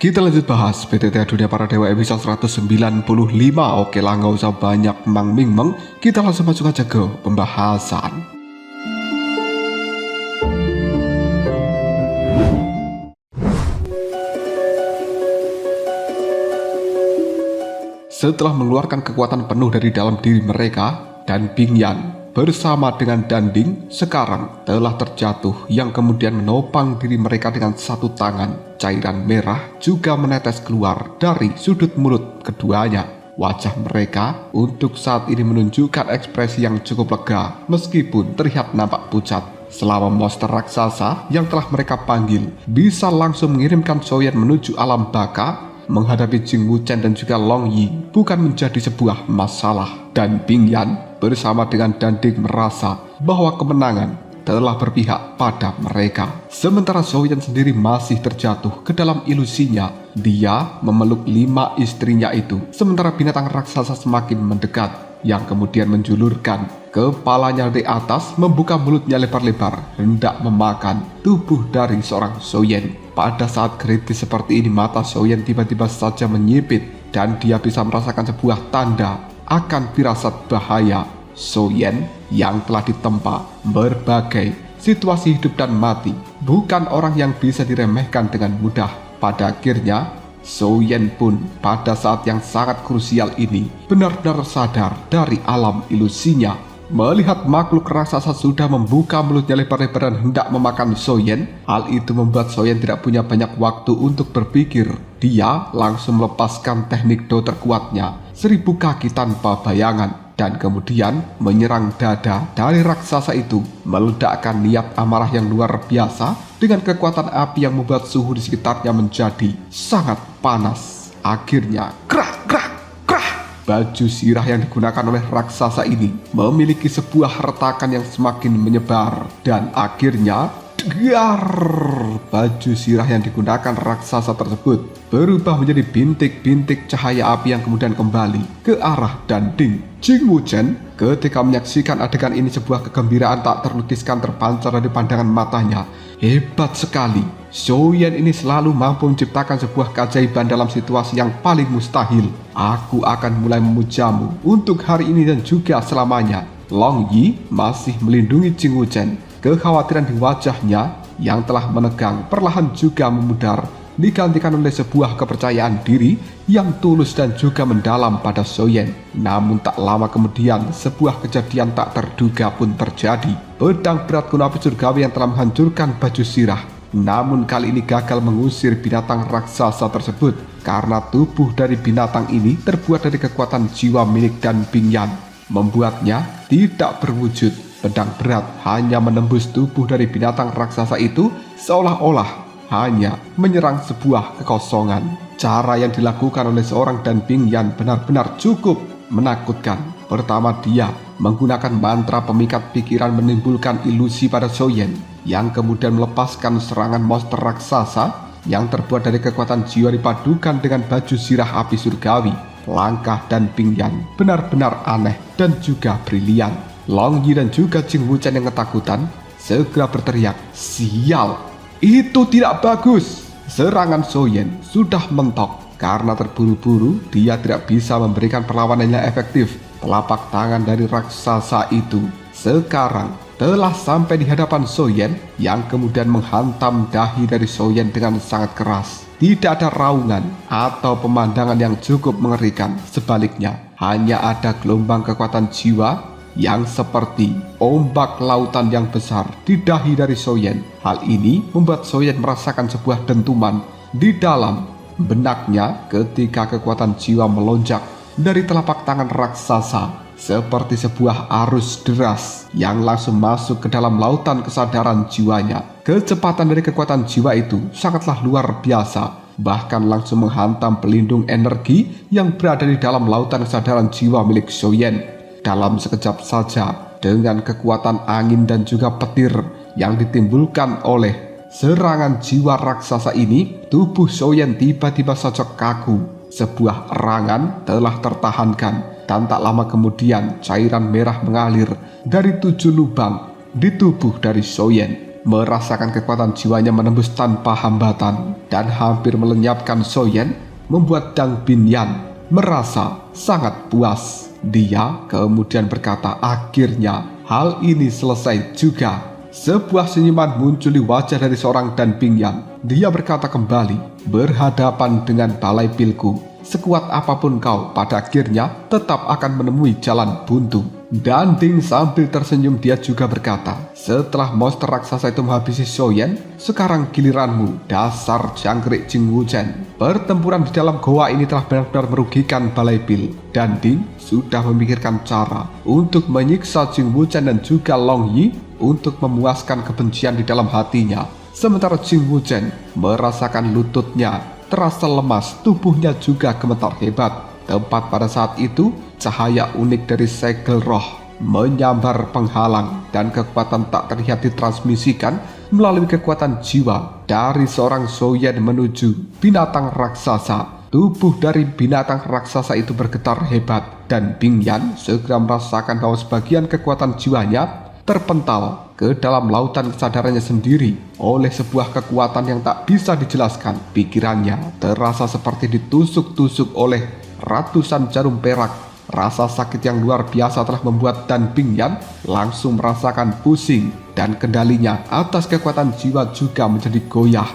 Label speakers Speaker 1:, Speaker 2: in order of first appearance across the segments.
Speaker 1: Kita lanjut bahas PTT Dunia Para Dewa episode 195. Oke lah, nggak usah banyak meng, kita langsung masuk aja ke pembahasan. Setelah mengeluarkan kekuatan penuh dari dalam diri mereka, dan Bing Yan bersama dengan Danding sekarang telah terjatuh, yang kemudian menopang diri mereka dengan satu tangan. Cairan merah juga menetes keluar dari sudut mulut keduanya. Wajah mereka untuk saat ini menunjukkan ekspresi yang cukup lega meskipun terlihat nampak pucat. Selama monster raksasa yang telah mereka panggil bisa langsung mengirimkan Soyen menuju alam baka, menghadapi Jing Wuchen dan juga Long Yi bukan menjadi sebuah masalah. Dan Bing Yan bersama dengan Danding merasa bahwa kemenangan telah berpihak pada mereka. Sementara Soyen sendiri masih terjatuh ke dalam ilusinya. Dia memeluk 5 istrinya itu, sementara binatang raksasa semakin mendekat, yang kemudian menjulurkan kepalanya di atas, membuka mulutnya lebar-lebar, hendak memakan tubuh dari seorang Soyen. Pada saat kritis seperti ini, mata Soyen tiba-tiba saja menyipit dan dia bisa merasakan sebuah tanda akan firasat bahaya. Soyen yang telah ditempa berbagai situasi hidup dan mati bukan orang yang bisa diremehkan dengan mudah. Pada akhirnya Soyen pun pada saat yang sangat krusial ini benar-benar sadar dari alam ilusinya. Melihat makhluk raksasa sudah membuka mulutnya lebar-lebar dan hendak memakan Soyen, hal itu membuat Soyen tidak punya banyak waktu untuk berpikir. Dia langsung melepaskan teknik do terkuatnya, 1000 kaki tanpa bayangan, dan kemudian menyerang dada dari raksasa itu, meledakkan niat amarah yang luar biasa dengan kekuatan api yang membuat suhu di sekitarnya menjadi sangat panas. Akhirnya baju sirah yang digunakan oleh raksasa ini memiliki sebuah retakan yang semakin menyebar, dan akhirnya baju sirah yang digunakan raksasa tersebut berubah menjadi bintik-bintik cahaya api yang kemudian kembali ke arah Danding. Jing Wuchen ketika menyaksikan adegan ini, sebuah kegembiraan tak terlukiskan terpancar dari pandangan matanya. Hebat sekali, Soyen ini selalu mampu menciptakan sebuah keajaiban dalam situasi yang paling mustahil. Aku akan mulai memujamu untuk hari ini dan juga selamanya. Long Yi masih melindungi Jing Wuchen. Kekhawatiran di wajahnya yang telah menegang perlahan juga memudar, digantikan oleh sebuah kepercayaan diri yang tulus dan juga mendalam pada Soyen. Namun tak lama kemudian, sebuah kejadian tak terduga pun terjadi. Pedang berat kuno api surgawi yang telah menghancurkan baju sirah, namun kali ini gagal mengusir binatang raksasa tersebut, karena tubuh dari binatang ini terbuat dari kekuatan jiwa milik Dan Bing Yan, membuatnya tidak berwujud. Pedang berat hanya menembus tubuh dari binatang raksasa itu, seolah-olah hanya menyerang sebuah kekosongan. Cara yang dilakukan oleh seorang Dan Bing Yan benar-benar cukup menakutkan. Pertama, dia menggunakan mantra pemikat pikiran menimbulkan ilusi pada Soyen, yang kemudian melepaskan serangan monster raksasa yang terbuat dari kekuatan jiwa dipadukan dengan baju sirah api surgawi. Langkah Dan Bing Yan benar-benar aneh dan juga brilian. Long Yi dan juga Jing Wuchen yang ketakutan segera berteriak, "Sial, itu tidak bagus!" Serangan Soyen sudah mentok. Karena terburu-buru, dia tidak bisa memberikan perlawanan yang efektif. Telapak tangan dari raksasa itu sekarang telah sampai di hadapan Soyen, yang kemudian menghantam dahi dari Soyen dengan sangat keras. Tidak ada raungan atau pemandangan yang cukup mengerikan. Sebaliknya, hanya ada gelombang kekuatan jiwa yang seperti ombak lautan yang besar di dahi dari Soyen. Hal ini membuat Soyen merasakan sebuah dentuman di dalam benaknya ketika kekuatan jiwa melonjak dari telapak tangan raksasa, seperti sebuah arus deras yang langsung masuk ke dalam lautan kesadaran jiwanya. Kecepatan dari kekuatan jiwa itu sangatlah luar biasa, bahkan langsung menghantam pelindung energi yang berada di dalam lautan kesadaran jiwa milik Soyen. Dalam sekejap saja, dengan kekuatan angin dan juga petir yang ditimbulkan oleh serangan jiwa raksasa ini, tubuh Soyen tiba-tiba saja kaku. Sebuah erangan telah tertahankan, dan tak lama kemudian cairan merah mengalir dari 7 lubang di tubuh dari Soyen. merasakan kekuatan jiwanya menembus tanpa hambatan dan hampir melenyapkan Soyen, membuat Dang Binyan merasa sangat puas. Dia kemudian berkata, akhirnya hal ini selesai juga. Sebuah senyuman muncul di wajah dari seorang Dan Binyan. Dia berkata kembali, berhadapan dengan balai pilku, sekuat apapun kau, pada akhirnya tetap akan menemui jalan buntu. Dan Ding sambil tersenyum dia juga berkata, setelah monster raksasa itu menghabisi Soyen, sekarang giliranmu, dasar jangkrik Jing Wuchen. Pertempuran di dalam goa ini telah benar-benar merugikan balai pil, dan Ding sudah memikirkan cara untuk menyiksa Jing Wuchen dan juga Long Yi untuk memuaskan kebencian di dalam hatinya. Sementara Jing Wuchen merasakan lututnya terasa lemas, tubuhnya juga gemetar hebat. Tepat pada saat itu, cahaya unik dari segel roh menyambar penghalang dan kekuatan tak terlihat ditransmisikan melalui kekuatan jiwa dari seorang Soyen menuju binatang raksasa. Tubuh dari binatang raksasa itu bergetar hebat dan Binyan segera merasakan bahwa sebagian kekuatan jiwanya terpental ke dalam lautan kesadarannya sendiri oleh sebuah kekuatan yang tak bisa dijelaskan. Pikirannya terasa seperti ditusuk-tusuk oleh ratusan jarum perak. Rasa sakit yang luar biasa telah membuat Dan Binyan langsung merasakan pusing dan kendalinya atas kekuatan jiwa juga menjadi goyah.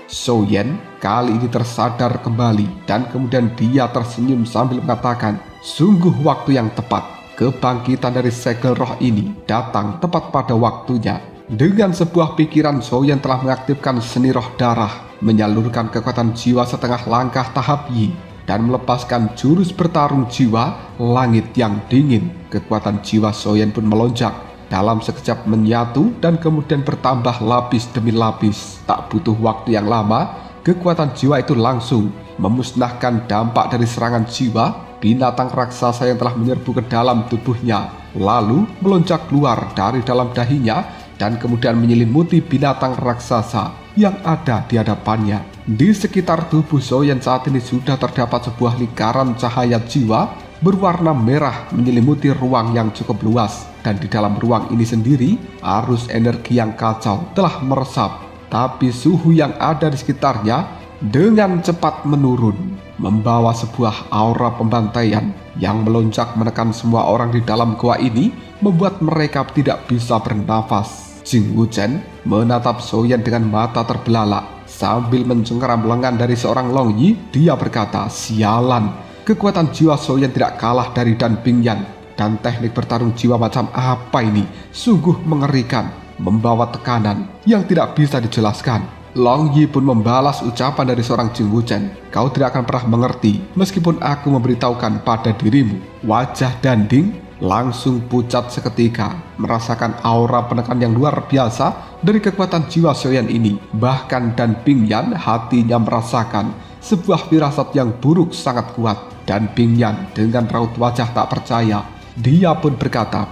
Speaker 1: Soyen kali ini tersadar kembali dan kemudian dia tersenyum sambil mengatakan, sungguh waktu yang tepat. Kebangkitan dari segel roh ini datang tepat pada waktunya. Dengan sebuah pikiran, Soyen telah mengaktifkan seni roh darah, menyalurkan kekuatan jiwa setengah langkah tahap Yi, dan melepaskan jurus bertarung jiwa langit yang dingin. Kekuatan jiwa Soyen pun melonjak dalam sekejap menyatu dan kemudian bertambah lapis demi lapis. Tak butuh waktu yang lama, kekuatan jiwa itu langsung memusnahkan dampak dari serangan jiwa binatang raksasa yang telah menyerbu ke dalam tubuhnya, lalu melonjak keluar dari dalam dahinya dan kemudian menyelimuti binatang raksasa yang ada di hadapannya. Di sekitar tubuh Soyen saat ini sudah terdapat sebuah lingkaran cahaya jiwa berwarna merah menyelimuti ruang yang cukup luas, dan di dalam ruang ini sendiri arus energi yang kacau telah meresap, tapi suhu yang ada di sekitarnya dengan cepat menurun, membawa sebuah aura pembantaian yang melonjak menekan semua orang di dalam goa ini, membuat mereka tidak bisa bernafas. Jing Wuchen menatap Soyen dengan mata terbelalak sambil mencengkeram lengan dari seorang Long Yi. Dia berkata, sialan, kekuatan jiwa Soyen tidak kalah dari Dan Binyan, dan teknik bertarung jiwa macam apa ini sungguh mengerikan, membawa tekanan yang tidak bisa dijelaskan. Long Yi pun membalas ucapan dari seorang Jing Wuchen, kau tidak akan pernah mengerti meskipun aku memberitahukan pada dirimu. Wajah Dan Ding langsung pucat seketika, merasakan aura penekan yang luar biasa dari kekuatan jiwa Soyen ini. Bahkan Dan Binyan hatinya merasakan sebuah firasat yang buruk sangat kuat. Dan Binyan dengan raut wajah tak percaya, dia pun berkata,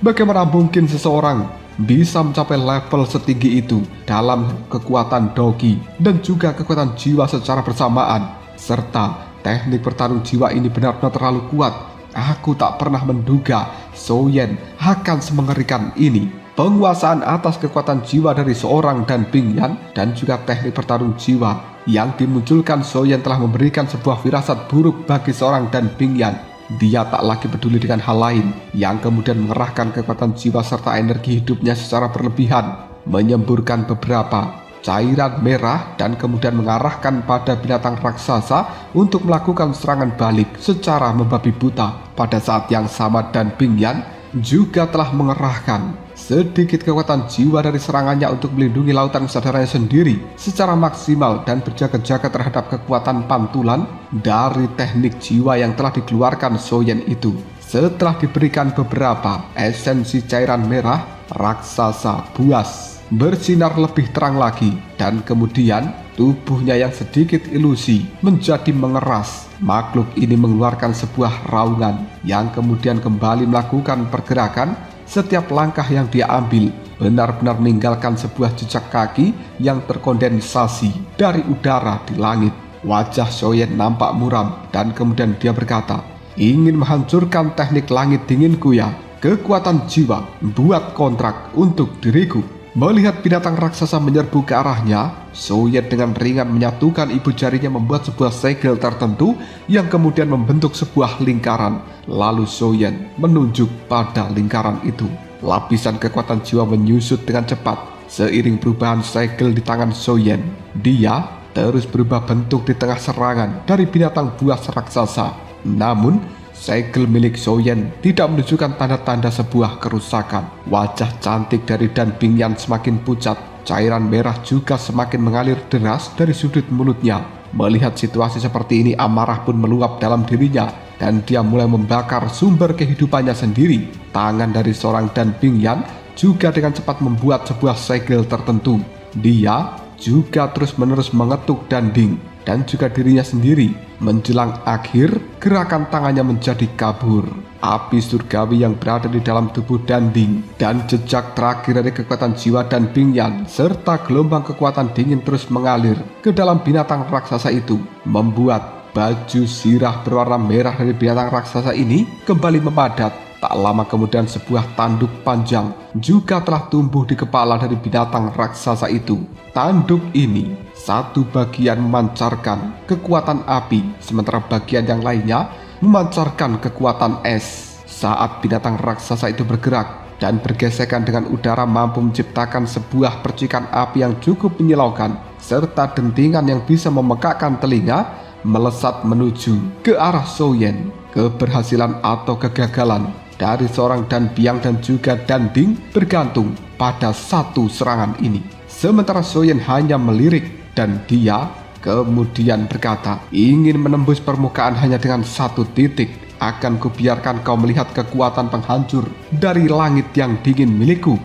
Speaker 1: bagaimana mungkin seseorang bisa mencapai level setinggi itu dalam kekuatan dogi dan juga kekuatan jiwa secara bersamaan, serta teknik bertarung jiwa ini benar-benar terlalu kuat. Aku tak pernah menduga Soyen akan semengerikan ini. Penguasaan atas kekuatan jiwa dari seorang Dan Binyan dan juga teknik bertarung jiwa yang dimunculkan Soyen telah memberikan sebuah firasat buruk bagi seorang Dan Binyan. Dia tak lagi peduli dengan hal lain yang kemudian mengerahkan kekuatan jiwa serta energi hidupnya secara berlebihan, menyemburkan beberapa cairan merah dan kemudian mengarahkan pada binatang raksasa untuk melakukan serangan balik secara membabi buta. Pada saat yang sama Dan Binyan juga telah mengerahkan sedikit kekuatan jiwa dari serangannya untuk melindungi lautan kesadarannya sendiri secara maksimal dan berjaga-jaga terhadap kekuatan pantulan dari teknik jiwa yang telah dikeluarkan Soyen itu. Setelah diberikan beberapa esensi cairan merah, raksasa buas bersinar lebih terang lagi dan kemudian tubuhnya yang sedikit ilusi menjadi mengeras. Makhluk ini mengeluarkan sebuah raungan yang kemudian kembali melakukan pergerakan. Setiap langkah yang dia ambil benar-benar meninggalkan sebuah jejak kaki yang terkondensasi dari udara di langit. Wajah Soyen nampak muram dan kemudian dia berkata, "Ingin menghancurkan teknik langit dinginku ya? Kekuatan jiwa, buat kontrak untuk diriku." Melihat binatang raksasa menyerbu ke arahnya, Soyen dengan ringan menyatukan ibu jarinya membuat sebuah segel tertentu yang kemudian membentuk sebuah lingkaran. Lalu Soyen menunjuk pada lingkaran itu. Lapisan kekuatan jiwa menyusut dengan cepat seiring perubahan segel di tangan Soyen. Dia terus berubah bentuk di tengah serangan dari binatang buas raksasa. Namun segel milik Soyen tidak menunjukkan tanda-tanda sebuah kerusakan. Wajah cantik dari Dan Bingyan semakin pucat. Cairan merah juga semakin mengalir deras dari sudut mulutnya. Melihat situasi seperti ini, amarah pun meluap dalam dirinya dan dia mulai membakar sumber kehidupannya sendiri. Tangan dari seorang Dan Bingyan juga dengan cepat membuat sebuah segel tertentu. Dia juga terus-menerus mengetuk Dan-ding dan juga dirinya sendiri. Menjelang akhir, gerakan tangannya menjadi kabur. Api surgawi yang berada di dalam tubuh Dan-ding dan jejak terakhir dari kekuatan jiwa Dan Bingyan serta gelombang kekuatan dingin terus mengalir ke dalam binatang raksasa itu, membuat baju sirah berwarna merah dari binatang raksasa ini kembali memadat. Tak lama kemudian sebuah tanduk panjang juga telah tumbuh di kepala dari binatang raksasa itu. Tanduk ini satu bagian memancarkan kekuatan api, sementara bagian yang lainnya memancarkan kekuatan es. Saat binatang raksasa itu bergerak dan bergesekan dengan udara mampu menciptakan sebuah percikan api yang cukup menyilaukan, serta dentingan yang bisa memekakkan telinga, melesat menuju ke arah Soyen. Keberhasilan atau kegagalan dari seorang Dan Biang dan juga Dan-ding bergantung pada satu serangan ini. Sementara Soyen hanya melirik dan dia kemudian berkata, "Ingin menembus permukaan hanya dengan satu titik. Akan kubiarkan kau melihat kekuatan penghancur dari langit yang dingin milikku."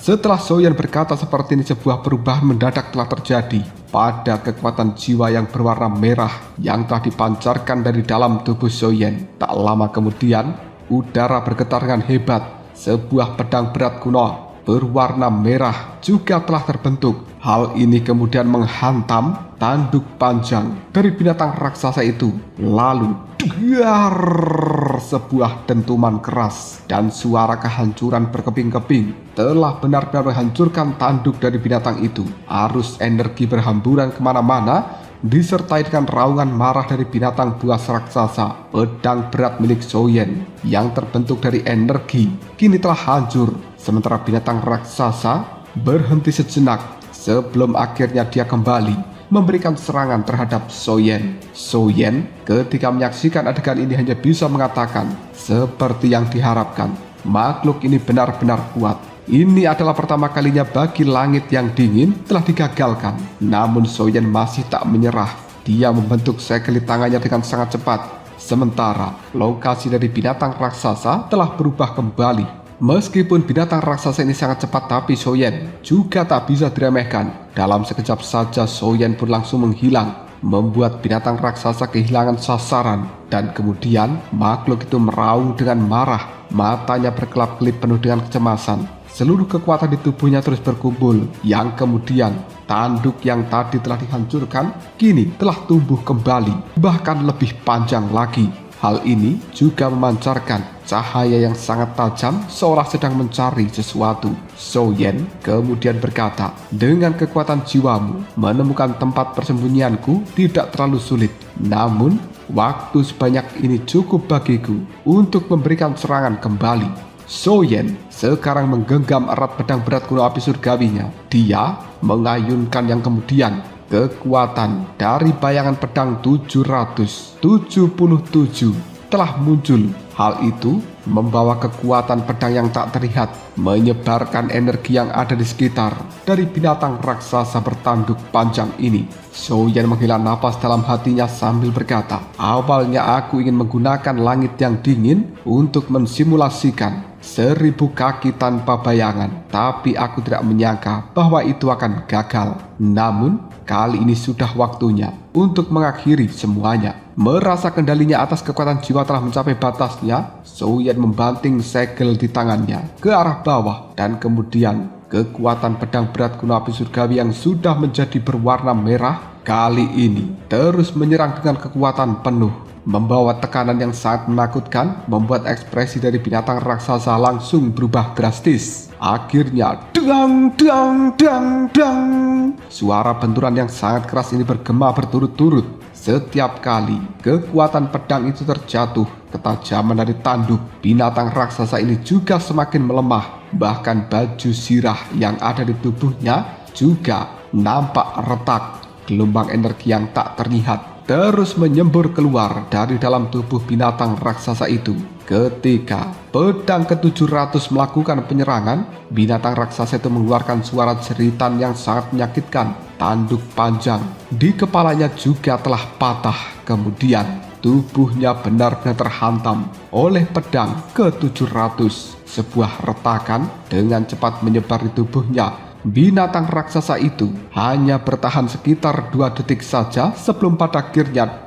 Speaker 1: Setelah Soyen berkata seperti ini, sebuah perubahan mendadak telah terjadi pada kekuatan jiwa yang berwarna merah yang telah dipancarkan dari dalam tubuh Soyen. Tak lama kemudian, udara bergetar dengan hebat. Sebuah pedang berat kuno berwarna merah juga telah terbentuk. Hal ini kemudian menghantam tanduk panjang dari binatang raksasa itu. Lalu dar, sebuah dentuman keras dan suara kehancuran berkeping-keping telah benar-benar menghancurkan tanduk dari binatang itu. Arus energi berhamburan kemana-mana disertai dengan raungan marah dari binatang buas raksasa. Pedang berat milik Soyen yang terbentuk dari energi kini telah hancur, sementara binatang raksasa berhenti sejenak sebelum akhirnya dia kembali memberikan serangan terhadap Soyen. Soyen ketika menyaksikan adegan ini hanya bisa mengatakan, seperti yang diharapkan, makhluk ini benar-benar kuat. Ini adalah pertama kalinya bagi langit yang dingin telah digagalkan. Namun Soyen masih tak menyerah. Dia membentuk segel di tangannya dengan sangat cepat. Sementara lokasi dari binatang raksasa telah berubah kembali. Meskipun binatang raksasa ini sangat cepat, tapi Soyen juga tak bisa diremehkan. Dalam sekejap saja Soyen pun langsung menghilang, membuat binatang raksasa kehilangan sasaran. Dan kemudian makhluk itu meraung dengan marah. Matanya berkelap-kelip penuh dengan kecemasan. Seluruh kekuatan di tubuhnya terus berkumpul, yang kemudian tanduk yang tadi telah dihancurkan kini telah tumbuh kembali, bahkan lebih panjang lagi. Hal ini juga memancarkan cahaya yang sangat tajam seolah sedang mencari sesuatu. Soyen kemudian berkata, "Dengan kekuatan jiwamu, menemukan tempat persembunyianku tidak terlalu sulit. Namun, waktu sebanyak ini cukup bagiku untuk memberikan serangan kembali." Soyen sekarang menggenggam erat pedang berat kuno api surgawinya. Dia mengayunkan yang kemudian kekuatan dari bayangan pedang 777 telah muncul. Hal itu membawa kekuatan pedang yang tak terlihat, menyebarkan energi yang ada di sekitar dari binatang raksasa bertanduk panjang ini. Soyen menghela napas dalam hatinya sambil berkata, "Awalnya aku ingin menggunakan langit yang dingin untuk mensimulasikan 1000 kaki tanpa bayangan, tapi aku tidak menyangka bahwa itu akan gagal. Namun, kali ini sudah waktunya untuk mengakhiri semuanya. Merasa kendalinya atas kekuatan jiwa telah mencapai batasnya, Souyan membanting segel di tangannya ke arah bawah dan kemudian kekuatan pedang berat kuno api surgawi yang sudah menjadi berwarna merah kali ini terus menyerang dengan kekuatan penuh. Membawa tekanan yang sangat menakutkan, membuat ekspresi dari binatang raksasa langsung berubah drastis. Akhirnya, dang dang dang dang. Suara benturan yang sangat keras ini bergema berturut-turut. Setiap kali kekuatan pedang itu terjatuh, ketajaman dari tanduk binatang raksasa ini juga semakin melemah. Bahkan baju sirah yang ada di tubuhnya juga nampak retak. Gelombang energi yang tak terlihat terus menyembur keluar dari dalam tubuh binatang raksasa itu. Ketika pedang ke-700 melakukan penyerangan, binatang raksasa itu mengeluarkan suara jeritan yang sangat menyakitkan. Tanduk panjang di kepalanya juga telah patah. Kemudian tubuhnya benar-benar terhantam oleh pedang ke-700. Sebuah retakan dengan cepat menyebar di tubuhnya. Binatang raksasa itu hanya bertahan sekitar 2 detik saja sebelum pada akhirnya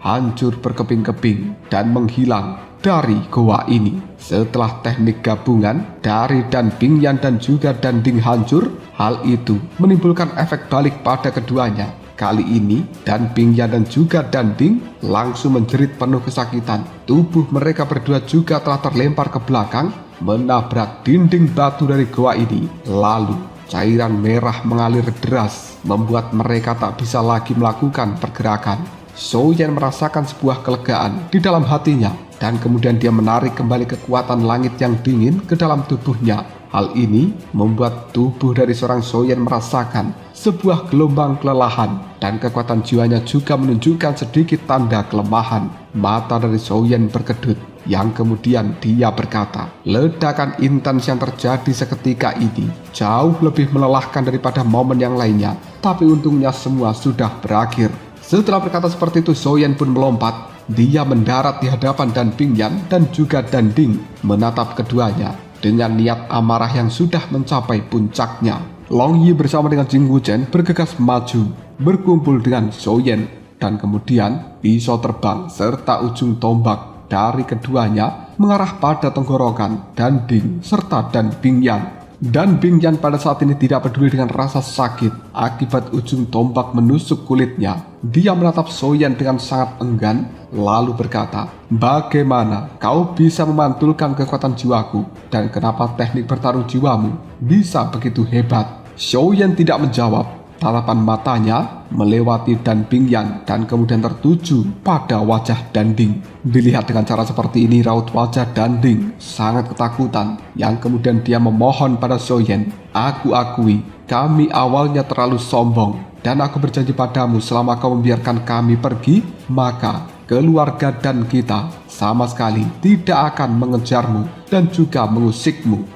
Speaker 1: hancur berkeping-keping dan menghilang dari goa ini. Setelah teknik gabungan dari Dan Bingyan dan juga Danding hancur, hal itu menimbulkan efek balik pada keduanya. Kali ini Dan Bingyan dan juga Danding langsung menjerit penuh kesakitan. Tubuh mereka berdua juga telah terlempar ke belakang, menabrak dinding batu dari goa ini. Lalu cairan merah mengalir deras, membuat mereka tak bisa lagi melakukan pergerakan. Souyan merasakan sebuah kelegaan di dalam hatinya, dan kemudian dia menarik kembali kekuatan langit yang dingin ke dalam tubuhnya. Hal ini membuat tubuh dari seorang Souyan merasakan sebuah gelombang kelelahan, dan kekuatan jiwanya juga menunjukkan sedikit tanda kelemahan. Mata dari Souyan berkedut, yang kemudian dia berkata, ledakan intens yang terjadi seketika ini jauh lebih melelahkan daripada momen yang lainnya, tapi untungnya semua sudah berakhir. Setelah berkata seperti itu, Souyan pun melompat. Dia mendarat di hadapan Dan Bingyan dan juga Danding, menatap keduanya dengan niat amarah yang sudah mencapai puncaknya. Long Yi bersama dengan Jing Wuchen bergegas maju, berkumpul dengan Souyan, dan kemudian pisau terbang serta ujung tombak dari keduanya mengarah pada tenggorokan Danding serta Dan Bingyan. Dan Bingyan pada saat ini tidak peduli dengan rasa sakit akibat ujung tombak menusuk kulitnya. Dia menatap Souyan dengan sangat enggan, lalu berkata, bagaimana kau bisa memantulkan kekuatan jiwaku, dan kenapa teknik bertarung jiwamu bisa begitu hebat? Souyan tidak menjawab. Tatapan matanya melewati Dan Bingyan dan kemudian tertuju pada wajah Danding. Dilihat dengan cara seperti ini, raut wajah Danding sangat ketakutan, yang kemudian dia memohon pada Souyan, aku akui kami awalnya terlalu sombong, dan aku berjanji padamu selama kau membiarkan kami pergi, maka keluarga dan kita sama sekali tidak akan mengejarmu dan juga mengusikmu.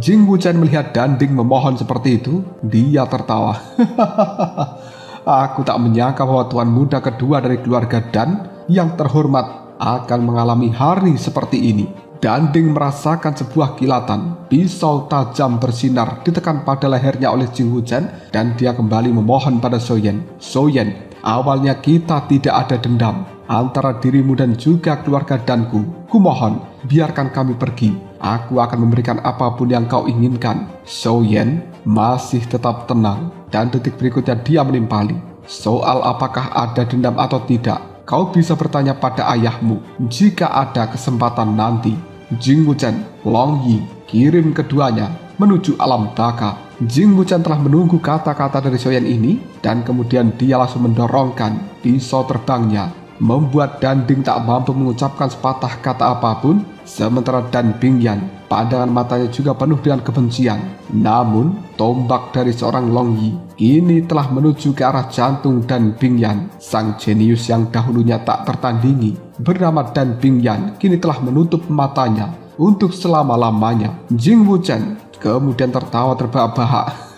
Speaker 1: Jing Wuchen melihat Danding memohon seperti itu, dia tertawa. Aku tak menyangka bahwa tuan muda kedua dari keluarga Dan yang terhormat akan mengalami hari seperti ini. Danding merasakan sebuah kilatan, pisau tajam bersinar ditekan pada lehernya oleh Jing Wuchen, dan dia kembali memohon pada Souyan. Souyan, awalnya kita tidak ada dendam antara dirimu dan juga keluarga Danku. Kumohon, biarkan kami pergi. Aku akan memberikan apapun yang kau inginkan. Souyan masih tetap tenang, dan detik berikutnya dia menimpali. Soal apakah ada dendam atau tidak, kau bisa bertanya pada ayahmu jika ada kesempatan nanti. Jing Wuchen, Long Yi, kirim keduanya menuju alam baka. Jing Wuchen telah menunggu kata-kata dari Souyan ini, dan kemudian dia langsung mendorongkan pisau terbangnya, membuat Danding tak mampu mengucapkan sepatah kata apapun. Sementara Dan Bingyan, pandangan matanya juga penuh dengan kebencian. Namun, tombak dari seorang Long Yi kini telah menuju ke arah jantung Dan Bingyan. Sang jenius yang dahulunya tak tertandingi bernama Dan Bingyan kini telah menutup matanya untuk selama-lamanya. Jing Wuchen kemudian tertawa terbahak-bahak.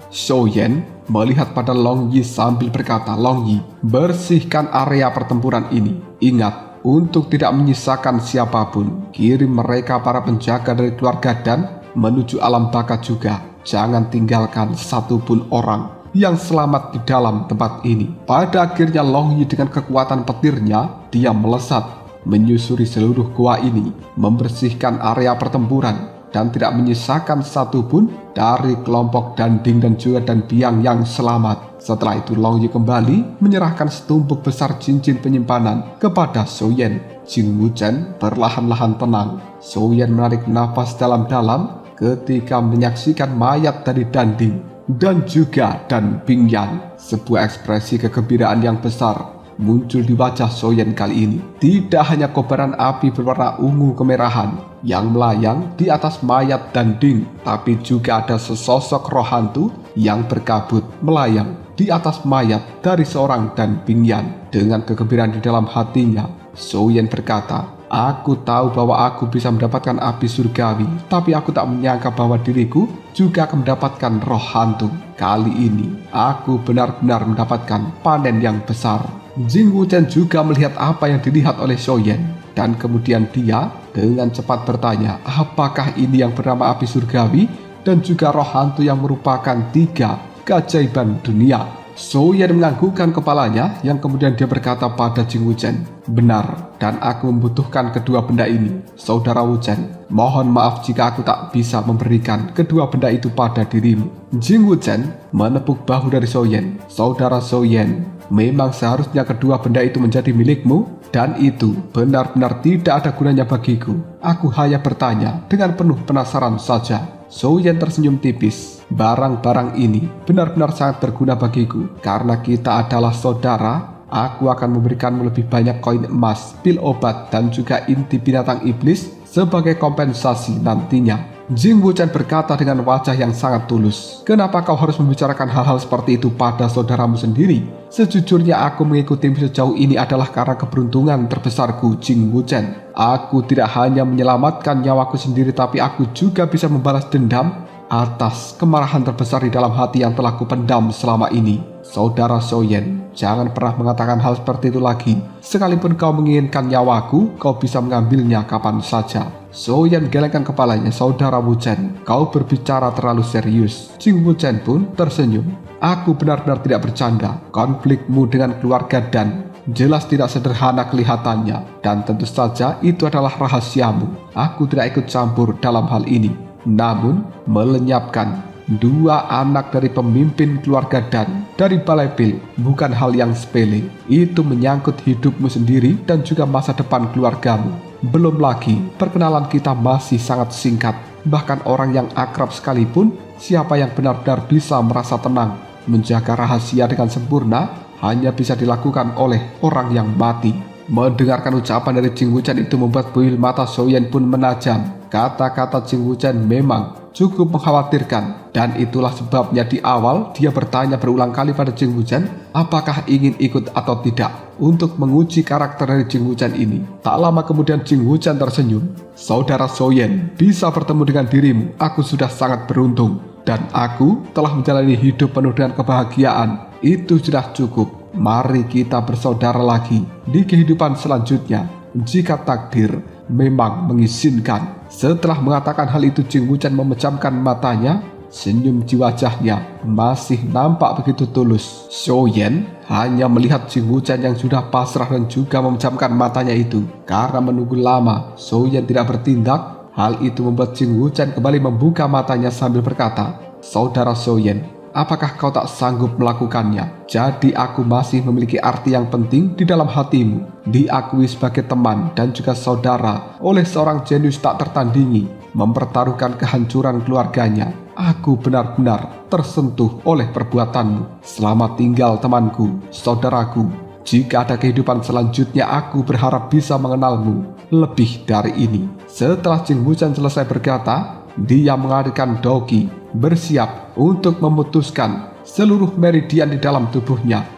Speaker 1: Shou Yan melihat pada Long Yi sambil berkata, "Long Yi, bersihkan area pertempuran ini. Ingat, untuk tidak menyisakan siapapun. Kirim mereka para penjaga dari keluarga Dan menuju alam bakat juga. Jangan tinggalkan satupun orang yang selamat di dalam tempat ini." Pada akhirnya Long Yi dengan kekuatan petirnya, dia melesat menyusuri seluruh gua ini, membersihkan area pertempuran dan tidak menyisakan satupun dari kelompok Dan Ding dan juga Dan Biang yang selamat. Setelah itu Long Yi kembali menyerahkan setumpuk besar cincin penyimpanan kepada Shou Yan. Jing Wuchen perlahan-lahan tenang. Shou Yan menarik nafas dalam-dalam ketika menyaksikan mayat dari Dan Ding dan juga Dan Bingyan. Sebuah ekspresi kegembiraan yang besar muncul di wajah Shou Yan kali ini. Tidak hanya kobaran api berwarna ungu kemerahan yang melayang di atas mayat Dan Ding, tapi juga ada sesosok roh hantu yang berkabut melayang di atas mayat dari seorang Dan Bingyan. Dengan kegembiraan di dalam hatinya, Shou Yan berkata, "Aku tahu bahwa aku bisa mendapatkan api surgawi, tapi aku tak menyangka bahwa diriku juga akan mendapatkan roh hantu. Kali ini, aku benar-benar mendapatkan panen yang besar." Jing Wuchen juga melihat apa yang dilihat oleh Shou Yan, dan kemudian dia dengan cepat bertanya, apakah ini yang bernama api surgawi dan juga roh hantu yang merupakan 3 keajaiban dunia. Shou Yan menganggukkan kepalanya, yang kemudian dia berkata pada Jing Wuchen, "Benar, dan aku membutuhkan kedua benda ini. Saudara Wuchen, mohon maaf jika aku tak bisa memberikan kedua benda itu pada dirimu." Jing Wuchen menepuk bahu dari Shou Yan. "Saudara Shou Yan, memang seharusnya kedua benda itu menjadi milikmu, dan itu benar-benar tidak ada gunanya bagiku. Aku hanya bertanya dengan penuh penasaran saja." Shou Yan tersenyum tipis. "Barang-barang ini benar-benar sangat berguna bagiku. Karena kita adalah saudara, aku akan memberikanmu lebih banyak koin emas, pil obat, dan juga inti binatang iblis sebagai kompensasi nantinya." Jing Wuchen berkata dengan wajah yang sangat tulus, "Kenapa kau harus membicarakan hal-hal seperti itu pada saudaramu sendiri? Sejujurnya aku mengikutimu sejauh ini adalah karena keberuntungan terbesarku, Jing Wuchen. Aku tidak hanya menyelamatkan nyawaku sendiri, tapi aku juga bisa membalas dendam atas kemarahan terbesar di dalam hati yang telah kupendam selama ini. Saudara Shou Yan, jangan pernah mengatakan hal seperti itu lagi. Sekalipun kau menginginkan nyawaku, kau bisa mengambilnya kapan saja." Shou Yan gelengkan kepalanya. "Saudara Wuchen, kau berbicara terlalu serius." Jing Wuchen pun tersenyum. "Aku benar-benar tidak bercanda. Konflikmu dengan keluarga Dan jelas tidak sederhana kelihatannya, dan tentu saja itu adalah rahasiamu. Aku tidak ikut campur dalam hal ini. Namun, melenyapkan 2 anak dari pemimpin keluarga Dan dari Balai Pil bukan hal yang sepele. Itu menyangkut hidupmu sendiri dan juga masa depan keluargamu. Belum lagi, perkenalan kita masih sangat singkat. Bahkan orang yang akrab sekalipun, siapa yang benar-benar bisa merasa tenang menjaga rahasia dengan sempurna hanya bisa dilakukan oleh orang yang mati." Mendengarkan ucapan dari Jing Wuchen itu membuat buih mata Shou Yan pun menajam. Kata-kata Jing Wuchen memang cukup mengkhawatirkan, dan itulah sebabnya di awal dia bertanya berulang kali pada Jing Wuchen apakah ingin ikut atau tidak untuk menguji karakter dari Jing Wuchen ini. Tak lama kemudian Jing Wuchen tersenyum. "Saudara Shou Yan, bisa bertemu dengan dirimu, aku sudah sangat beruntung, dan aku telah menjalani hidup penuh dengan kebahagiaan. Itu sudah cukup. Mari kita bersaudara lagi di kehidupan selanjutnya, jika takdir memang mengizinkan." Setelah mengatakan hal itu, Jing Wuchen memejamkan matanya. Senyum di wajahnya masih nampak begitu tulus. Shou Yan hanya melihat Jing Wuchen yang sudah pasrah dan juga memejamkan matanya itu. Karena menunggu lama, Shou Yan tidak bertindak. Hal itu membuat Jing Wuchen kembali membuka matanya sambil berkata, "Saudara Shou Yan, apakah kau tak sanggup melakukannya? Jadi aku masih memiliki arti yang penting di dalam hatimu. Diakui sebagai teman dan juga saudara oleh seorang jenius tak tertandingi, mempertaruhkan kehancuran keluarganya. Aku benar-benar tersentuh oleh perbuatanmu. Selamat tinggal temanku, saudaraku. Jika ada kehidupan selanjutnya, aku berharap bisa mengenalmu lebih dari ini." Setelah Jing Wuchen selesai berkata, dia mengalirkan Doqi, bersiap untuk memutuskan seluruh meridian di dalam tubuhnya.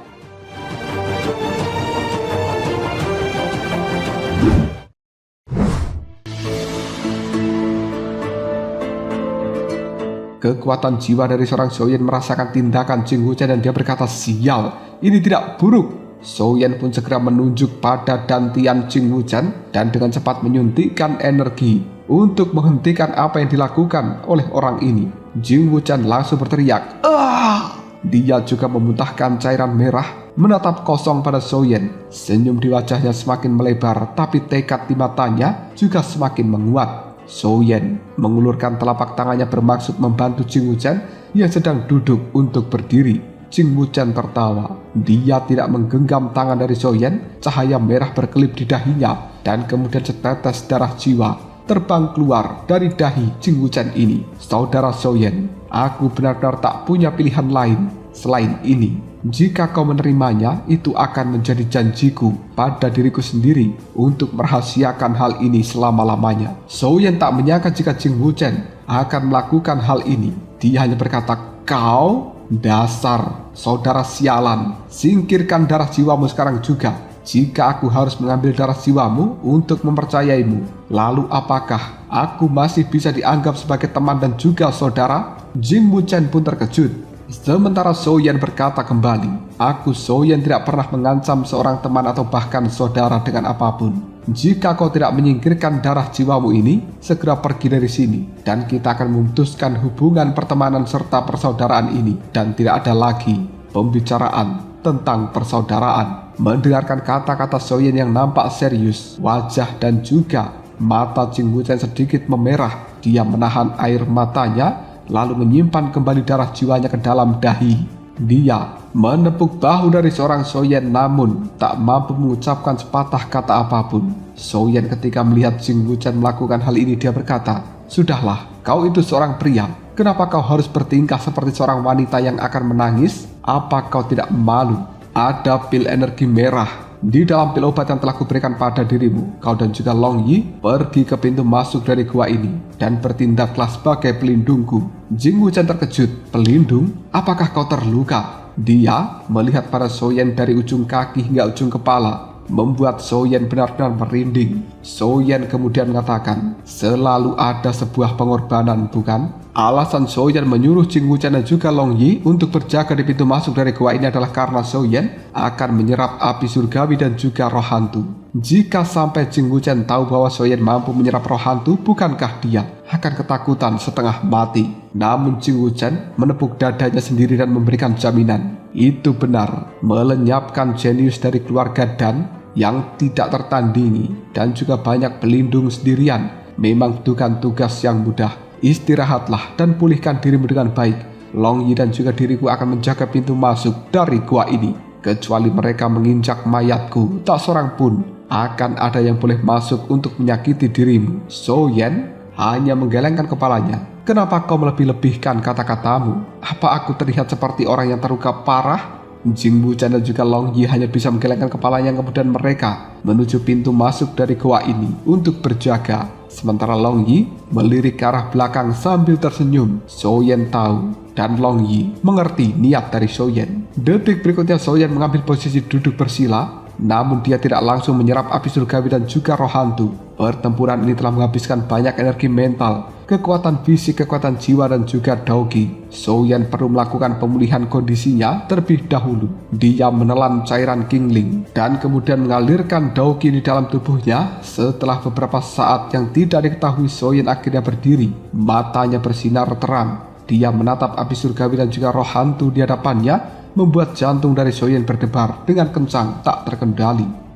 Speaker 1: Kekuatan jiwa dari seorang Soyen merasakan tindakan Jing Wuchen dan dia berkata, sial, ini tidak buruk. Soyen pun segera menunjuk pada dantian Jing Wuchen dan dengan cepat menyuntikkan energi untuk menghentikan apa yang dilakukan oleh orang ini. Jing Wuchen langsung berteriak, "Ah!" Dia juga memuntahkan cairan merah, menatap kosong pada Soyen. Senyum di wajahnya semakin melebar, tapi tekad di matanya juga semakin menguat. Soyen mengulurkan telapak tangannya bermaksud membantu Jing Wuchen yang sedang duduk untuk berdiri. Jing Wuchen tertawa. Dia tidak menggenggam tangan dari Soyen. Cahaya merah berkelip di dahinya dan kemudian setetes darah jiwa terbang keluar dari dahi Jing Wuchen ini. Saudara Soyen, aku benar-benar tak punya pilihan lain selain ini. Jika kau menerimanya, itu akan menjadi janjiku pada diriku sendiri untuk merahasiakan hal ini selama-lamanya. Soyen tak menyangka jika Jing Wuchen akan melakukan hal ini. Dia hanya berkata, kau dasar saudara sialan, singkirkan darah jiwamu sekarang juga. Jika aku harus mengambil darah jiwamu untuk mempercayaimu, lalu apakah aku masih bisa dianggap sebagai teman dan juga saudara? Jing Wuchen pun terkejut. Sementara Soyen berkata kembali, aku Soyen tidak pernah mengancam seorang teman atau bahkan saudara dengan apapun. Jika kau tidak menyingkirkan darah jiwamu ini, segera pergi dari sini dan kita akan memutuskan hubungan pertemanan serta persaudaraan ini dan tidak ada lagi pembicaraan tentang persaudaraan. Mendengarkan kata-kata Soyen yang nampak serius, wajah dan juga mata Jing Wuchen sedikit memerah. Dia menahan air matanya lalu menyimpan kembali darah jiwanya ke dalam dahi. Dia menepuk bahu dari seorang Soyen namun tak mampu mengucapkan sepatah kata apapun. Soyen ketika melihat Jing Wuchen melakukan hal ini, dia berkata, sudahlah, kau itu seorang pria. Kenapa kau harus bertingkah seperti seorang wanita yang akan menangis? Apa kau tidak malu? Ada pil energi merah di dalam pil obat yang telah kuberikan pada dirimu. Kau dan juga Long Yi pergi ke pintu masuk dari gua ini dan bertindaklah sebagai pelindungku. Jing Wuchen terkejut. Pelindung? Apakah kau terluka? Dia melihat pada Soyen dari ujung kaki hingga ujung kepala, membuat Soyen benar-benar merinding. Soyen kemudian mengatakan, selalu ada sebuah pengorbanan, bukan? Alasan Soyen menyuruh Jing Wuchen dan juga Long Yi untuk berjaga di pintu masuk dari gua ini adalah karena Soyen akan menyerap api surgawi dan juga roh hantu. Jika sampai Jing Wuchen tahu bahwa Soyen mampu menyerap roh hantu, bukankah dia akan ketakutan setengah mati? Namun Jing Wuchen menepuk dadanya sendiri dan memberikan jaminan. Itu benar, melenyapkan jenius dari keluarga Dan yang tidak tertandingi dan juga banyak pelindung sendirian memang bukan tugas yang mudah. Istirahatlah dan pulihkan dirimu dengan baik. Long Yi dan juga diriku akan menjaga pintu masuk dari gua ini. Kecuali mereka menginjak mayatku, tak seorang pun akan ada yang boleh masuk untuk menyakiti dirimu. Soyen hanya menggelengkan kepalanya. Kenapa kau melebih-lebihkan kata-katamu? Apa aku terlihat seperti orang yang terluka parah? Jing Wuchen dan juga Long Yi hanya bisa menggelengkan kepalanya, kemudian mereka menuju pintu masuk dari gua ini untuk berjaga. Sementara Long Yi melirik ke arah belakang sambil tersenyum. Soyen tahu dan Long Yi mengerti niat dari Soyen. Detik berikutnya Soyen mengambil posisi duduk bersila, namun dia tidak langsung menyerap api surgawi dan juga roh hantu. Pertempuran ini telah menghabiskan banyak energi mental, kekuatan fisik, kekuatan jiwa dan juga Daogi. Soyen perlu melakukan pemulihan kondisinya terlebih dahulu. Dia menelan cairan Qingling dan kemudian mengalirkan Daogi di dalam tubuhnya. Setelah beberapa saat yang tidak diketahui, Soyen akhirnya berdiri. Matanya bersinar terang. Dia menatap api surgawi dan juga roh hantu di hadapannya, membuat jantung dari Soyen berdebar dengan kencang tak terkendali.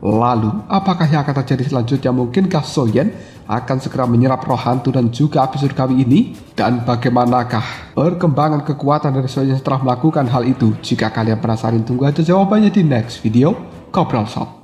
Speaker 1: Lalu, apakah yang akan terjadi selanjutnya? Mungkinkah Soyen akan segera menyerap roh hantu dan juga api surgawi ini? Dan bagaimanakah perkembangan kekuatan dari Soyen setelah melakukan hal itu? Jika kalian penasaran, tunggu aja jawabannya di next video Cobra Shop.